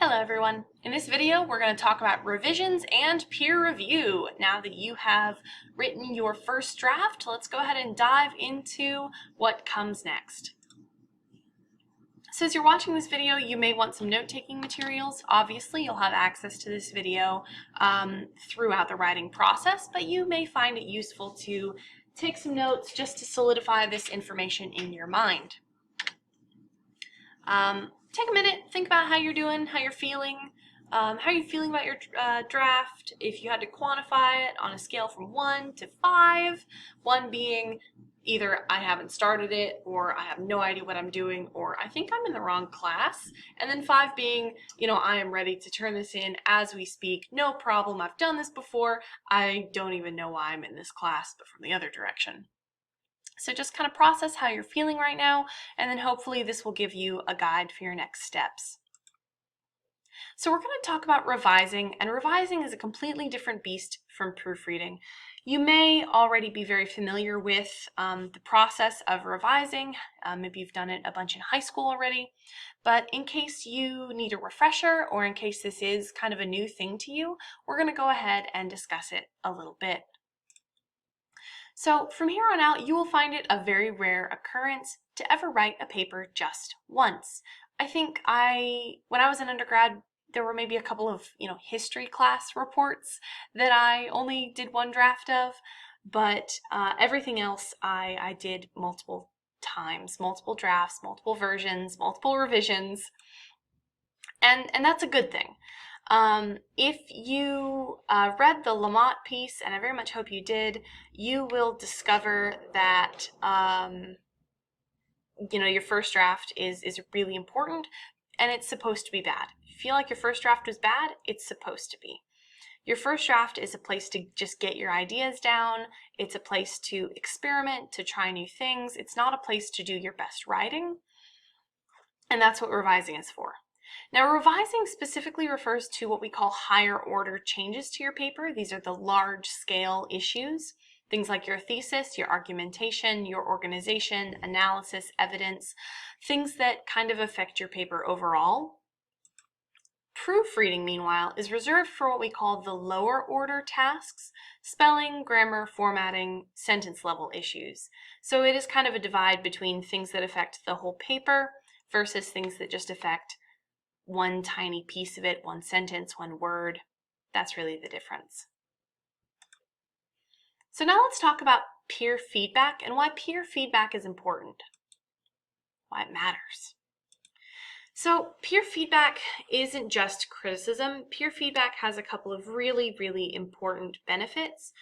Hello everyone. In this video we're going to talk about revisions and peer review. Now that you have written your first draft, let's go ahead and dive into what comes next. So as you're watching this video, you may want some note-taking materials. Obviously you'll have access to this video throughout the writing process, but you may find it useful to take some notes just to solidify this information in your mind. Take a minute, think about how you're doing, how you're feeling. How are you feeling about your draft? If you had to quantify it on a scale from 1 to 5, 1 being either I haven't started it, or I have no idea what I'm doing, or I think I'm in the wrong class, and then 5 being, I am ready to turn this in as we speak, no problem, I've done this before, I don't even know why I'm in this class, but from the other direction. So just kind of process how you're feeling right now, and then hopefully this will give you a guide for your next steps. So we're going to talk about revising, and revising is a completely different beast from proofreading. You may already be very familiar with the process of revising. Maybe you've done it a bunch in high school already, but in case you need a refresher, or in case this is kind of a new thing to you, we're going to go ahead and discuss it a little bit. So from here on out, you will find it a very rare occurrence to ever write a paper just once. I think when I was an undergrad, there were maybe a couple of, history class reports that I only did one draft of, but everything else I did multiple times, multiple drafts, multiple versions, multiple revisions, and that's a good thing. If you read the Lamott piece, and I very much hope you did, you will discover that your first draft is really important, and it's supposed to be bad. If you feel like your first draft was bad, it's supposed to be. Your first draft is a place to just get your ideas down. It's a place to experiment, to try new things. It's not a place to do your best writing, and that's what revising is for. Now, revising specifically refers to what we call higher order changes to your paper. These are the large scale issues, things like your thesis, your argumentation, your organization, analysis, evidence, things that kind of affect your paper overall. Proofreading, meanwhile, is reserved for what we call the lower order tasks, spelling, grammar, formatting, sentence level issues. So it is kind of a divide between things that affect the whole paper versus things that just affect one tiny piece of it, one sentence, one word. That's really the difference. So now let's talk about peer feedback and why peer feedback is important, why it matters. So peer feedback isn't just criticism. Peer feedback has a couple of really, really important benefits.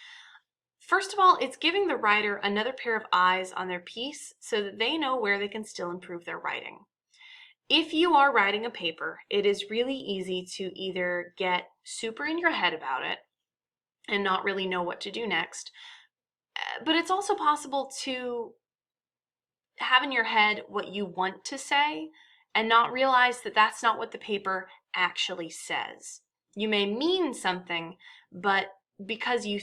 First of all, it's giving the writer another pair of eyes on their piece so that they know where they can still improve their writing. If you are writing a paper, it is really easy to either get super in your head about it and not really know what to do next, but it's also possible to have in your head what you want to say and not realize that that's not what the paper actually says. You may mean something, but because you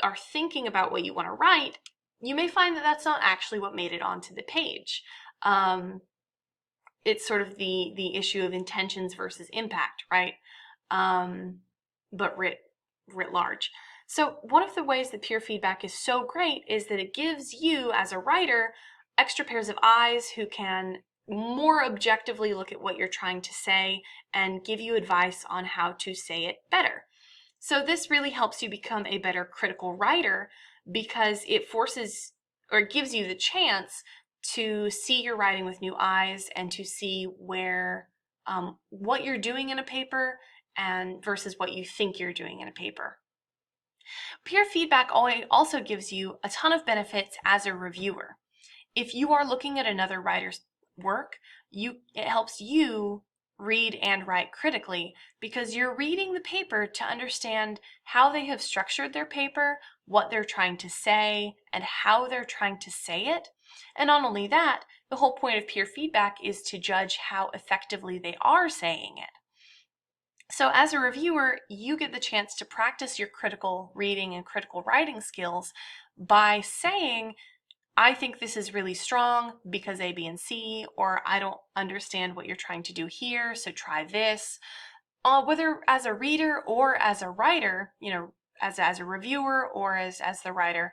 are thinking about what you want to write, you may find that that's not actually what made it onto the page. It's sort of the issue of intentions versus impact, right? But writ large. So one of the ways that peer feedback is so great is that it gives you, as a writer, extra pairs of eyes who can more objectively look at what you're trying to say and give you advice on how to say it better. So this really helps you become a better critical writer because it forces or gives you the chance to see your writing with new eyes and to see where what you're doing in a paper and versus what you think you're doing in a paper. Peer feedback also gives you a ton of benefits as a reviewer. If you are looking at another writer's work, it helps you read and write critically because you're reading the paper to understand how they have structured their paper, what they're trying to say, and how they're trying to say it. And not only that, the whole point of peer feedback is to judge how effectively they are saying it. So as a reviewer, you get the chance to practice your critical reading and critical writing skills by saying, I think this is really strong because A, B, and C, or I don't understand what you're trying to do here, so try this. Whether as a reader or as a writer, as a reviewer or as the writer,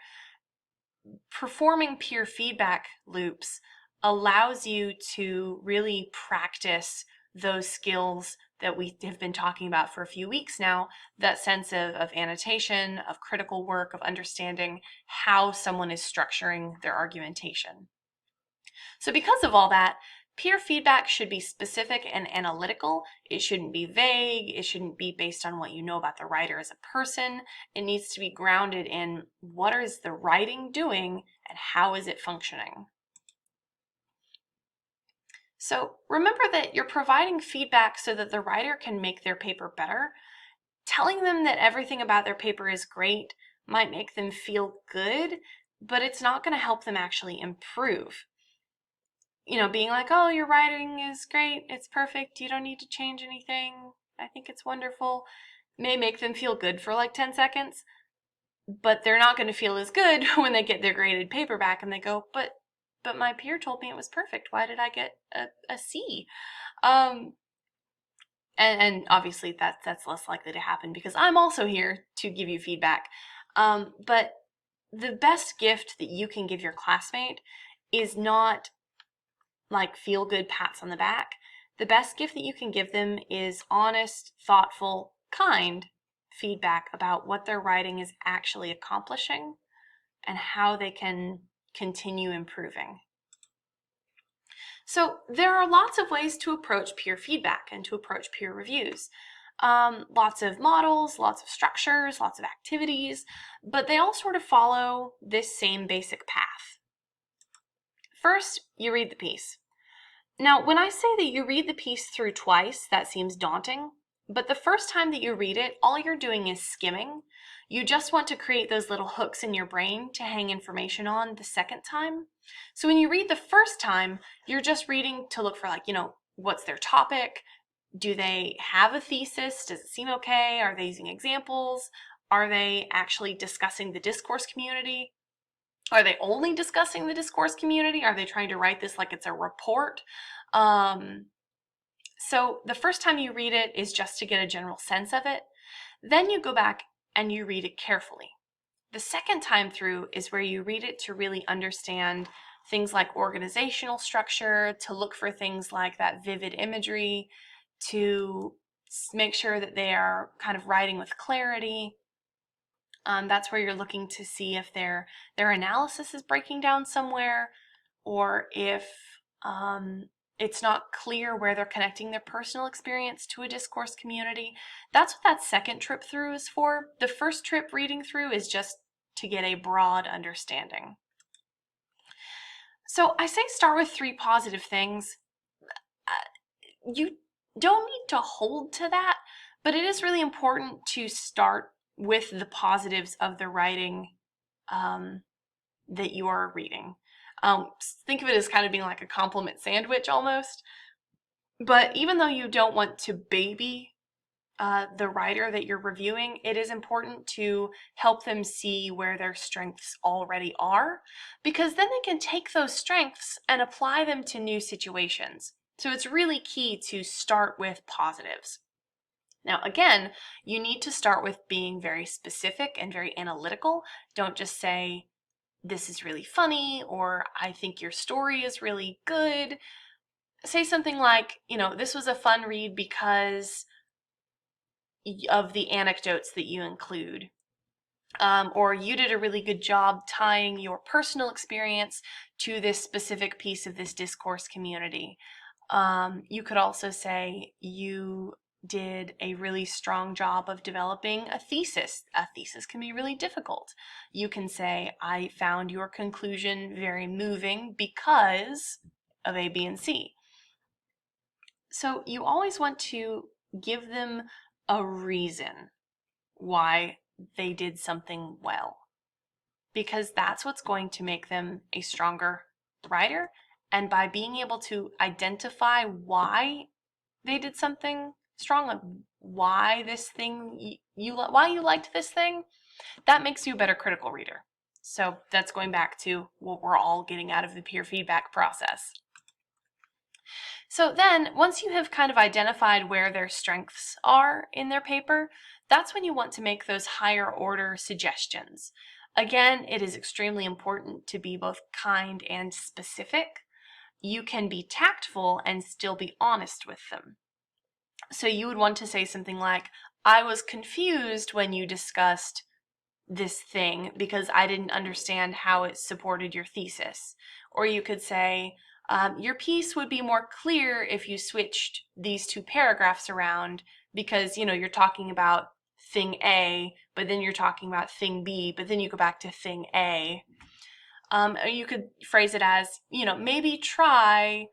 performing peer feedback loops allows you to really practice those skills that we have been talking about for a few weeks now, that sense of annotation, of critical work, of understanding how someone is structuring their argumentation. So because of all that, peer feedback should be specific and analytical. It shouldn't be vague. It shouldn't be based on what you know about the writer as a person. It needs to be grounded in what is the writing doing and how is it functioning. So remember that you're providing feedback so that the writer can make their paper better. Telling them that everything about their paper is great might make them feel good, but it's not going to help them actually improve. Being like, oh, your writing is great, it's perfect, you don't need to change anything, I think it's wonderful, may make them feel good for like 10 seconds, but they're not going to feel as good when they get their graded paper back and they go, but my peer told me it was perfect, why did I get a C? And obviously that's less likely to happen because I'm also here to give you feedback. But the best gift that you can give your classmate is not like feel-good pats on the back. The best gift that you can give them is honest, thoughtful, kind feedback about what their writing is actually accomplishing and how they can continue improving. So there are lots of ways to approach peer feedback and to approach peer reviews. Lots of models, lots of structures, lots of activities, but they all sort of follow this same basic path. First, you read the piece. Now, when I say that you read the piece through twice, that seems daunting, but the first time that you read it, all you're doing is skimming. You just want to create those little hooks in your brain to hang information on the second time. So when you read the first time, you're just reading to look for what's their topic? Do they have a thesis? Does it seem okay? Are they using examples? Are they actually discussing the discourse community? Are they only discussing the discourse community? Are they trying to write this like it's a report? So the first time you read it is just to get a general sense of it. Then you go back and you read it carefully. The second time through is where you read it to really understand things like organizational structure, to look for things like that vivid imagery, to make sure that they are kind of writing with clarity. That's where you're looking to see if their analysis is breaking down somewhere, or if it's not clear where they're connecting their personal experience to a discourse community. That's what that second trip through is for. The first trip reading through is just to get a broad understanding. So I say start with 3 positive things. You don't need to hold to that, but it is really important to start with the positives of the writing that you are reading. Think of it as kind of being like a compliment sandwich almost. But even though you don't want to baby the writer that you're reviewing, it is important to help them see where their strengths already are, because then they can take those strengths and apply them to new situations. So it's really key to start with positives. Now, again, you need to start with being very specific and very analytical. Don't just say, this is really funny, or I think your story is really good. Say something like, this was a fun read because of the anecdotes that you include. Or you did a really good job tying your personal experience to this specific piece of this discourse community. You could also say you did a really strong job of developing a thesis. A thesis can be really difficult. You can say, I found your conclusion very moving because of A, B, and C. So you always want to give them a reason why they did something well, because that's what's going to make them a stronger writer. And by being able to identify why they did something strong, like why this thing why you liked this thing, that makes you a better critical reader. So that's going back to what we're all getting out of the peer feedback process. So then, once you have kind of identified where their strengths are in their paper, that's when you want to make those higher order suggestions. Again, it is extremely important to be both kind and specific. You can be tactful and still be honest with them. So you would want to say something like, I was confused when you discussed this thing because I didn't understand how it supported your thesis. Or you could say, your piece would be more clear if you switched these two paragraphs around because, you're talking about thing A, but then you're talking about thing B, but then you go back to thing A. Or you could phrase it as, maybe try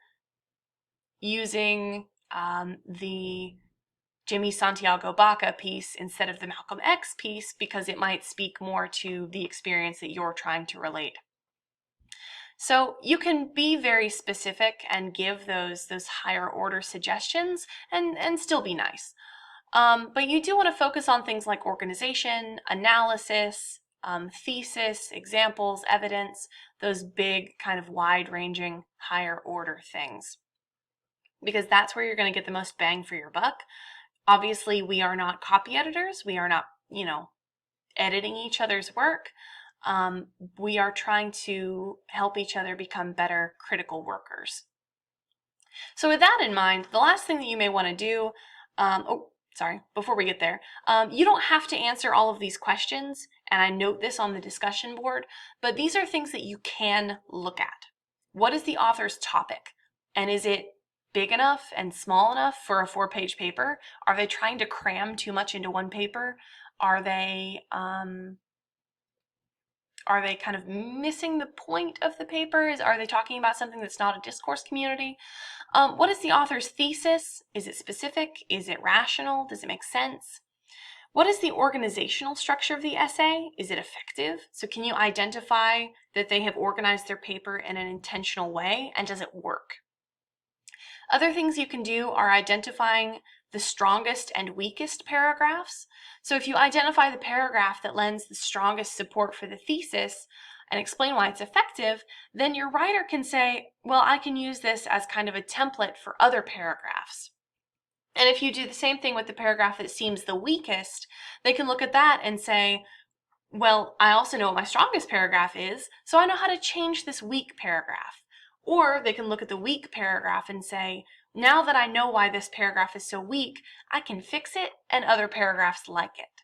using the Jimmy Santiago Baca piece instead of the Malcolm X piece because it might speak more to the experience that you're trying to relate. So you can be very specific and give those higher order suggestions and still be nice. But you do want to focus on things like organization, analysis, thesis, examples, evidence, those big kind of wide-ranging higher order things. Because that's where you're going to get the most bang for your buck. Obviously, we are not copy editors. We are not, editing each other's work. We are trying to help each other become better critical workers. So with that in mind, the last thing that you may want to do, before we get there, you don't have to answer all of these questions, and I note this on the discussion board, but these are things that you can look at. What is the author's topic? And is it big enough and small enough for a 4-page paper? Are they trying to cram too much into one paper? Are they kind of missing the point of the paper? Are they talking about something that's not a discourse community? What is the author's thesis? Is it specific? Is it rational? Does it make sense? What is the organizational structure of the essay? Is it effective? So can you identify that they have organized their paper in an intentional way, and does it work? Other things you can do are identifying the strongest and weakest paragraphs. So if you identify the paragraph that lends the strongest support for the thesis and explain why it's effective, then your writer can say, well, I can use this as kind of a template for other paragraphs. And if you do the same thing with the paragraph that seems the weakest, they can look at that and say, well, I also know what my strongest paragraph is, so I know how to change this weak paragraph. Or they can look at the weak paragraph and say, now that I know why this paragraph is so weak, I can fix it and other paragraphs like it.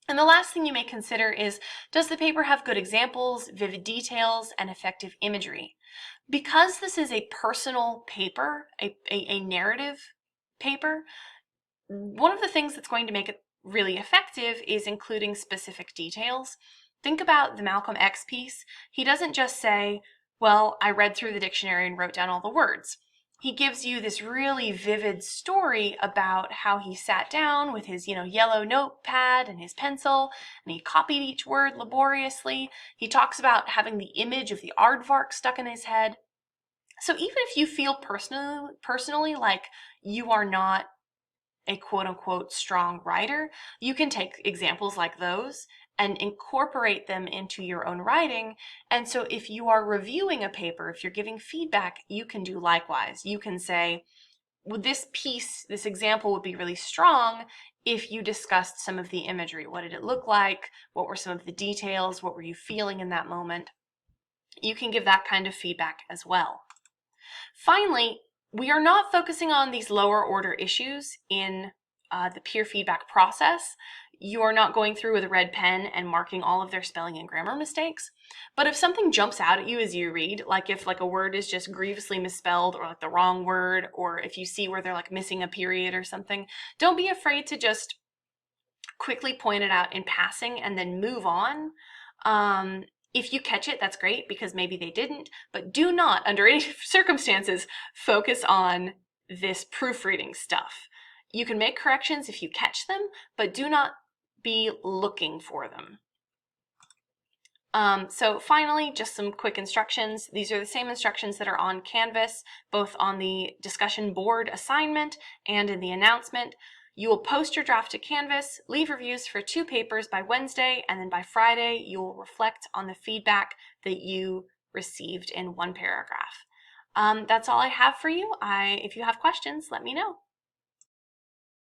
And the last thing you may consider is, does the paper have good examples, vivid details, and effective imagery? Because this is a personal paper, a narrative paper, one of the things that's going to make it really effective is including specific details. Think about the Malcolm X piece. He doesn't just say, well, I read through the dictionary and wrote down all the words. He gives you this really vivid story about how he sat down with his, yellow notepad and his pencil, and he copied each word laboriously. He talks about having the image of the aardvark stuck in his head. So even if you feel personally like you are not a quote-unquote strong writer, you can take examples like those and incorporate them into your own writing. And so if you are reviewing a paper, if you're giving feedback, you can do likewise. You can say, well, this example would be really strong if you discussed some of the imagery. What did it look like? What were some of the details? What were you feeling in that moment? You can give that kind of feedback as well. Finally, we are not focusing on these lower order issues in the peer feedback process. You are not going through with a red pen and marking all of their spelling and grammar mistakes. But if something jumps out at you as you read, like if a word is just grievously misspelled or the wrong word, or if you see where they're missing a period or something, don't be afraid to just quickly point it out in passing and then move on. If you catch it, that's great because maybe they didn't, but do not, under any circumstances, focus on this proofreading stuff. You can make corrections if you catch them, but do not be looking for them. So finally, just some quick instructions. These are the same instructions that are on Canvas, both on the discussion board assignment and in the announcement. You will post your draft to Canvas, leave reviews for 2 papers by Wednesday, and then by Friday, you will reflect on the feedback that you received in 1 paragraph. That's all I have for you. If you have questions, let me know.